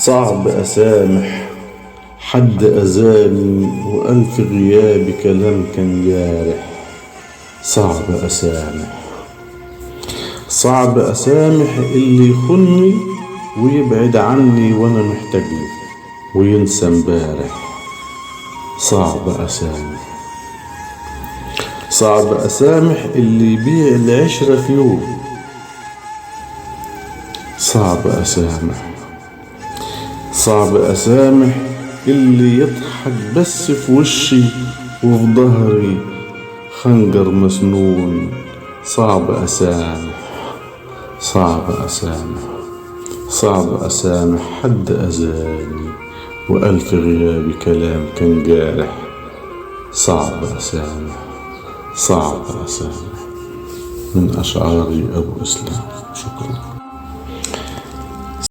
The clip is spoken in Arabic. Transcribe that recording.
صعب أسامح حد أذاني، وألف غياب كلام كان جارح. صعب أسامح اللي يخوني ويبعد عني وأنا محتاجله وينسى امبارح. صعب أسامح اللي يبيع العشرة في يوم. صعب أسامح اللي يضحك بس في وشي وفي ظهري خنجر مسنون. صعب أسامح حد أذاني، وألف غياب كلام كان جارح. صعب أسامح من أشعاري أبو إسلام. شكرا.